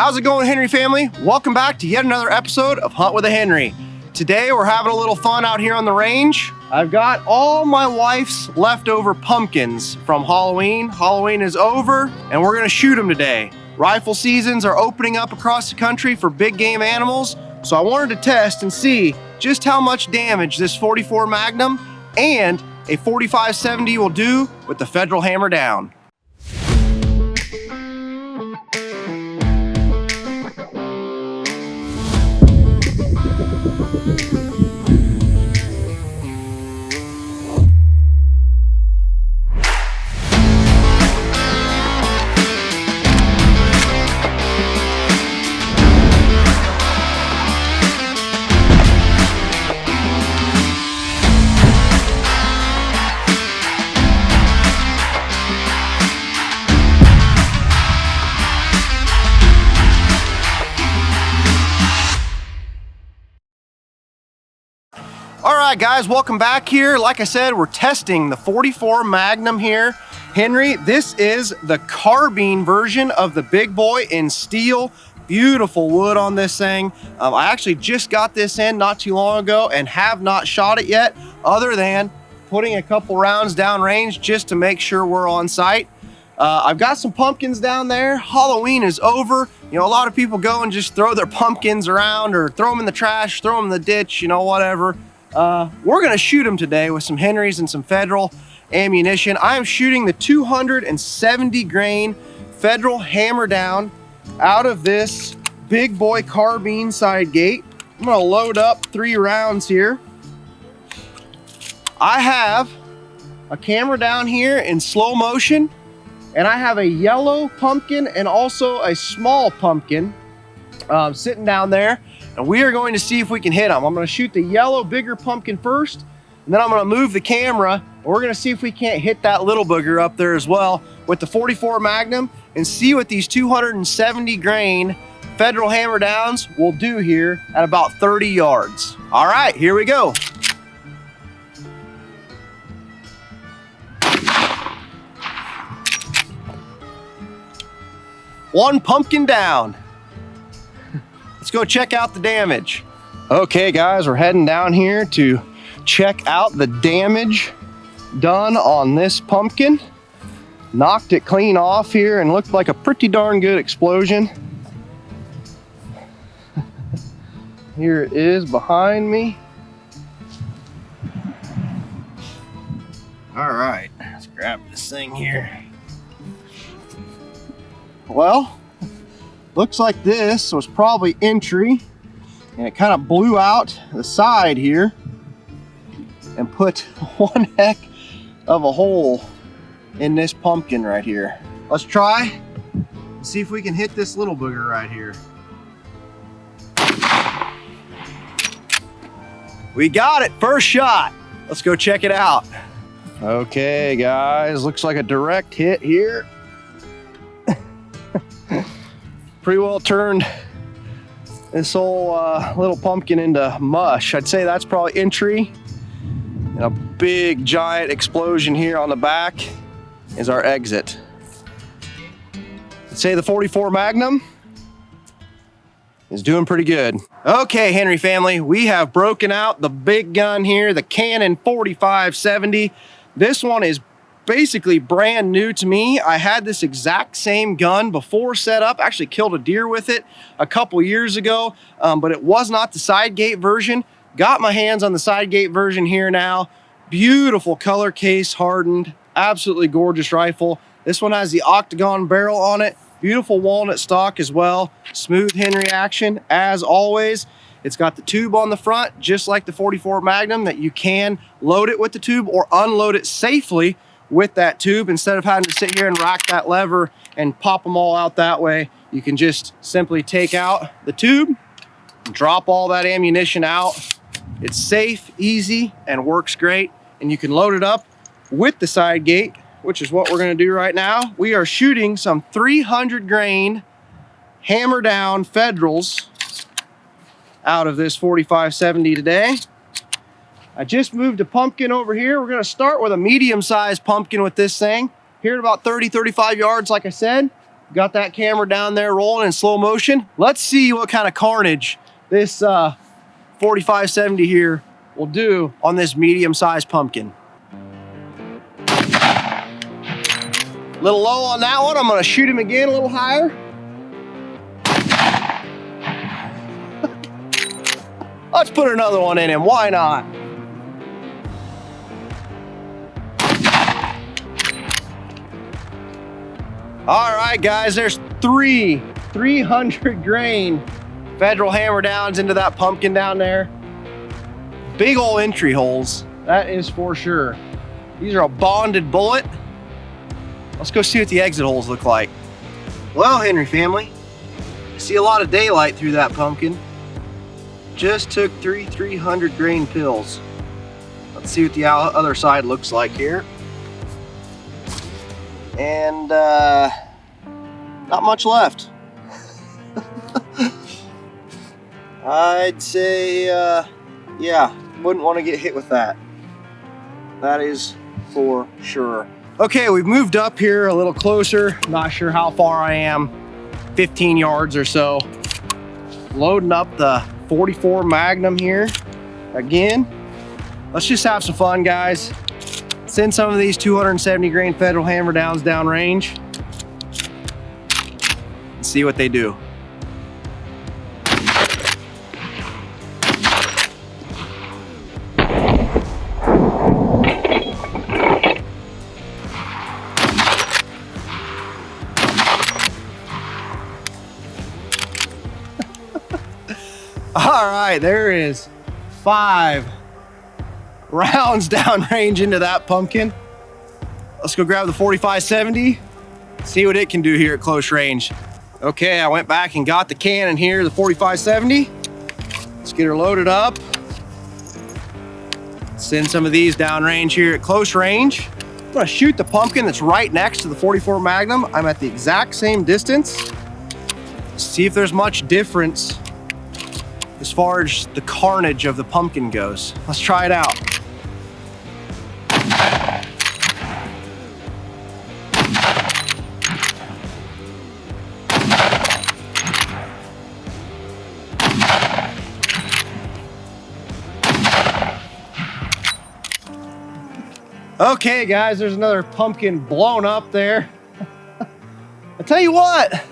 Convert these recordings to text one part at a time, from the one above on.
How's it going, Henry family? Welcome back to yet another episode of Hunt with a Henry. Today we're having a little fun out here on the range. I've got all my wife's leftover pumpkins from Halloween. Halloween is over and we're gonna shoot them today. Rifle seasons are opening up across the country for big game animals, so I wanted to test and see just how much damage this 44 Magnum and a 45-70 will do with the Federal Hammer Down. All right, guys, welcome back here. Like I said, we're testing the 44 Magnum here. Henry, this is the carbine version of the big boy in steel. Beautiful wood on this thing. I actually just got this in not too long ago and have not shot it yet, other than putting a couple rounds down range just to make sure we're on site. I've got some pumpkins down there. Halloween is over. You know, a lot of people go and just throw their pumpkins around or throw them in the trash, throw them in the ditch, you know, whatever. We're gonna shoot them today with some Henrys and some Federal ammunition. I am shooting the 270 grain Federal Hammer Down out of this big boy carbine side gate. I'm gonna load up 3 rounds here. I have a camera down here in slow motion, and I have a yellow pumpkin and also a small pumpkin sitting down there. And we are going to see if we can hit them. I'm going to shoot the yellow, bigger pumpkin first, and then I'm going to move the camera, and we're going to see if we can't hit that little booger up there as well with the 44 Magnum and see what these 270 grain Federal Hammer Downs will do here at about 30 yards. All right, here we go. One pumpkin down. Let's go check out the damage. Okay, guys, we're heading down here to check out the damage done on this pumpkin. Knocked it clean off here and looked like a pretty darn good explosion. Here it is behind me. All right, let's grab this thing here. Well, looks like this was probably entry, and it kind of blew out the side here and put one heck of a hole in this pumpkin right here. Let's try and see if we can hit this little booger right here. We got it, first shot. Let's go check it out. Okay, guys, looks like a direct hit here. Pretty well turned this whole little pumpkin into mush. I'd say that's probably entry. And a big giant explosion here on the back is our exit. I'd say the 44 Magnum is doing pretty good. Okay, Henry family, we have broken out the big gun here, the Canon 45-70. This one is basically brand new to me. I had this exact same gun before set up, actually killed a deer with it a couple years ago, but it was not the side gate version. Got my hands on the side gate version here now. Beautiful color case hardened, absolutely gorgeous rifle. This one has the octagon barrel on it, beautiful walnut stock as well. Smooth Henry action as always. It's got the tube on the front, just like the 44 Magnum, that you can load it with the tube or unload it safely with that tube. Instead of having to sit here and rack that lever and pop them all out that way, you can just simply take out the tube, drop all that ammunition out. It's safe, easy, and works great. And you can load it up with the side gate, which is what we're gonna do right now. We are shooting some 300 grain Hammer Down Federals out of this 45-70 today. I just moved a pumpkin over here. We're gonna start with a medium-sized pumpkin with this thing. Here at about 30, 35 yards, like I said. Got that camera down there rolling in slow motion. Let's see what kind of carnage this 4570 here will do on this medium-sized pumpkin. A little low on that one. I'm gonna shoot him again a little higher. Let's put another one in him, why not? All right, guys, there's 300 grain federal hammer downs into that pumpkin down there. Big old entry holes, that is for sure. These are a bonded bullet. Let's go see what the exit holes look like. Well, Henry family, I see a lot of daylight through that pumpkin. Just took 300 grain pills. Let's see what the other side looks like here. And not much left. I'd say, yeah, wouldn't want to get hit with that. That is for sure. Okay, we've moved up here a little closer. Not sure how far I am, 15 yards or so. Loading up the 44 Magnum here again. Let's just have some fun, guys. Send some of these 270 grain federal hammer downs downrange and see what they do. All right, there is 5 rounds downrange into that pumpkin. Let's go grab the 4570, see what it can do here at close range. Okay, I went back and got the cannon here, the 4570. Let's get her loaded up. Send some of these downrange here at close range. I'm gonna shoot the pumpkin that's right next to the 44 Magnum. I'm at the exact same distance. See if there's much difference as far as the carnage of the pumpkin goes. Let's try it out. Okay, guys, there's another pumpkin blown up there. I tell you what,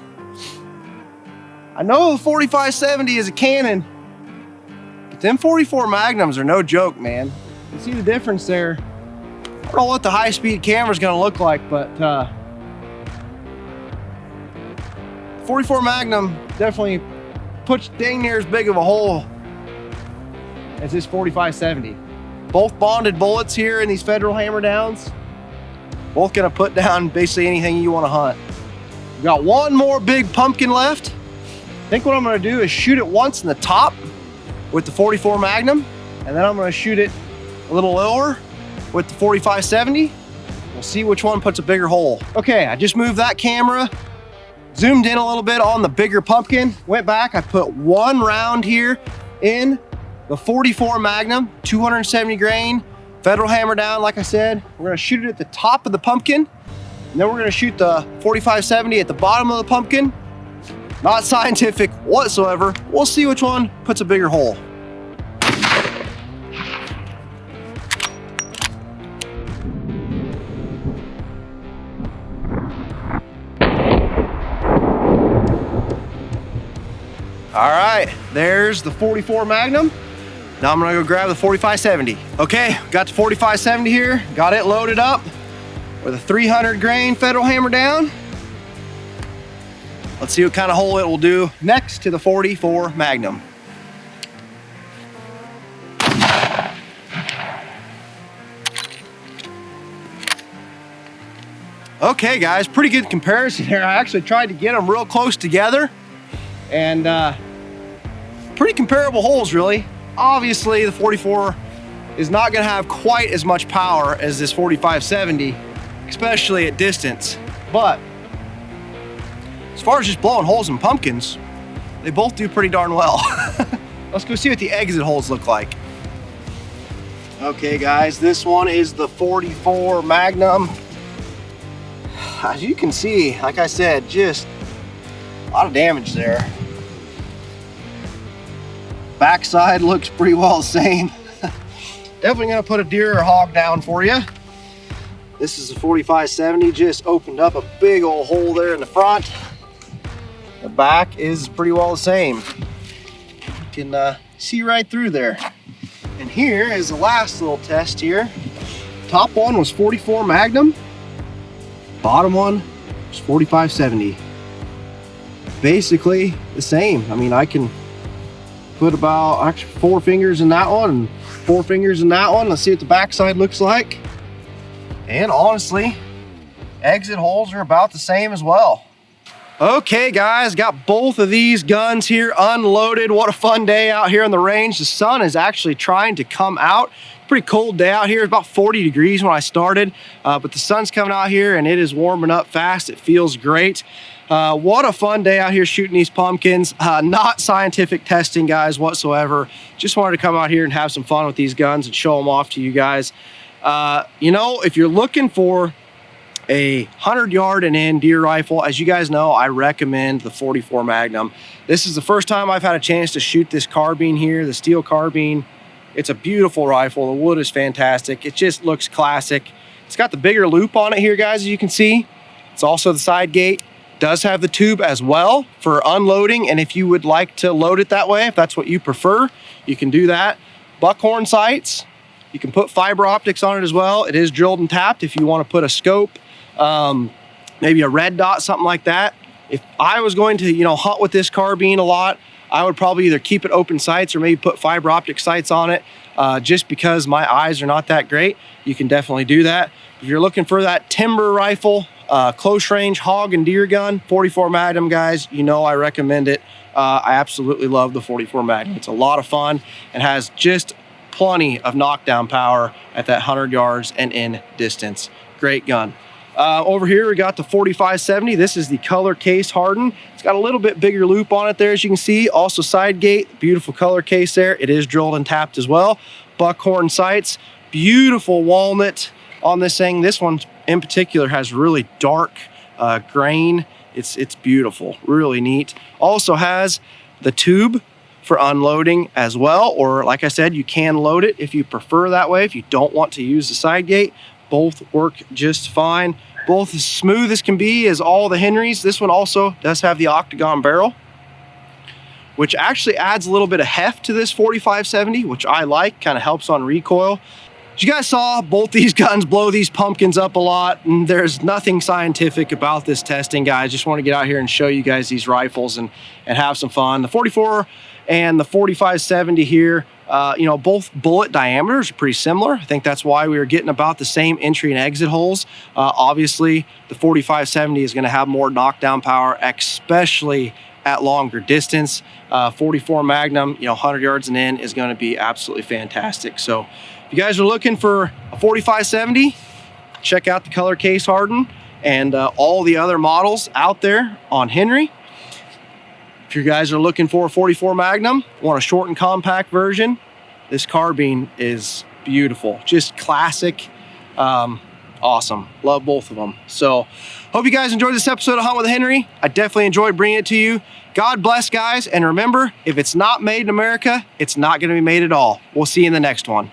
I know the 4570 is a cannon, but them 44 Magnums are no joke, man. You see the difference there. I don't know what the high-speed camera's gonna look like, but 44 Magnum definitely puts dang near as big of a hole as this 4570. Both bonded bullets here in these federal hammer downs. Both gonna put down basically anything you wanna hunt. We've got one more big pumpkin left. I think what I'm gonna do is shoot it once in the top with the 44 Magnum, and then I'm gonna shoot it a little lower with the 4570. We'll see which one puts a bigger hole. Okay, I just moved that camera, zoomed in a little bit on the bigger pumpkin, went back, I put one round here in the 44 Magnum, 270 grain, federal hammer down, like I said. We're gonna shoot it at the top of the pumpkin, and then we're gonna shoot the 4570 at the bottom of the pumpkin. Not scientific whatsoever. We'll see which one puts a bigger hole. All right, there's the 44 Magnum. Now I'm gonna go grab the 4570. Okay, got the 4570 here, got it loaded up with a 300 grain federal hammer down. Let's see what kind of hole it will do next to the 44 Magnum. Okay, guys, pretty good comparison here. I actually tried to get them real close together, and pretty comparable holes, really. Obviously, the 44 is not gonna have quite as much power as this 4570, especially at distance. But as far as just blowing holes in pumpkins, they both do pretty darn well. Let's go see what the exit holes look like. Okay, guys, this one is the 44 Magnum. as you can see, like I said, just a lot of damage there. Backside looks pretty well the same. Definitely gonna put a deer or hog down for you. This is a 4570, just opened up a big old hole there in the front. The back is pretty well the same. You can see right through there. And here is the last little test here. Top one was 44 Magnum. Bottom one was 4570. Basically the same. I mean, I can put about actually 4 fingers in that one and 4 fingers in that one. Let's see what the backside looks like. And honestly, exit holes are about the same as well. Okay guys, got both of these guns here unloaded. What a fun day out here on the range. The sun is actually trying to come out. Pretty cold day out here. It's about 40 degrees when I started, but the sun's coming out here and it is warming up fast. It feels great. What a fun day out here shooting these pumpkins. Not scientific testing, guys, whatsoever. Just wanted to come out here and have some fun with these guns and show them off to you guys. You know, if you're looking for a 100-yard and in deer rifle, as you guys know, I recommend the 44 Magnum. This is the first time I've had a chance to shoot this carbine here, the steel carbine. It's a beautiful rifle. The wood is fantastic. It just looks classic. It's got the bigger loop on it here, guys, as you can see. It's also the side gate. Does have the tube as well for unloading, and if you would like to load it that way, if that's what you prefer, you can do that. Buckhorn sights. You can put fiber optics on it as well. It is drilled and tapped if you want to put a scope, maybe a red dot, something like that. If I was going to, you know, hunt with this carbine a lot, I would probably either keep it open sights or maybe put fiber optic sights on it, just because my eyes are not that great. You can definitely do that. If you're looking for that timber rifle, close range hog and deer gun, 44 Magnum, guys, you know I recommend it. I absolutely love the 44 Magnum. It's a lot of fun and has just plenty of knockdown power at that 100 yards and in distance. Great gun. Over here we got the 4570. This is the color case hardened. It's got a little bit bigger loop on it there, as you can see. Also side gate, beautiful color case there. It is drilled and tapped as well. Buckhorn sights, beautiful walnut on this thing. This one in particular has really dark grain. It's beautiful, really neat. Also has the tube for unloading as well, or like I said, you can load it if you prefer that way. If you don't want to use the side gate, both work just fine. Both as smooth as can be as all the Henrys. This one also does have the octagon barrel, which actually adds a little bit of heft to this 4570, which I like, kind of helps on recoil. As you guys saw, both these guns blow these pumpkins up a lot, and there's nothing scientific about this testing, guys. Just want to get out here and show you guys these rifles and have some fun. The 44 and the 4570 here, you know, both bullet diameters are pretty similar. I think that's why we were getting about the same entry and exit holes. Obviously, the 4570 is going to have more knockdown power, especially at longer distance. 44 Magnum, you know, 100 yards and in is going to be absolutely fantastic. So if you guys are looking for a 4570, check out the color case hardened and all the other models out there on Henry. If you guys are looking for a 44 Magnum, want a short and compact version, this carbine is beautiful, just classic, awesome. Love both of them. So hope you guys enjoyed this episode of Hunt with Henry. I definitely enjoyed bringing it to you. God bless, guys, and remember, if it's not made in America, it's not going to be made at all. We'll see you in the next one.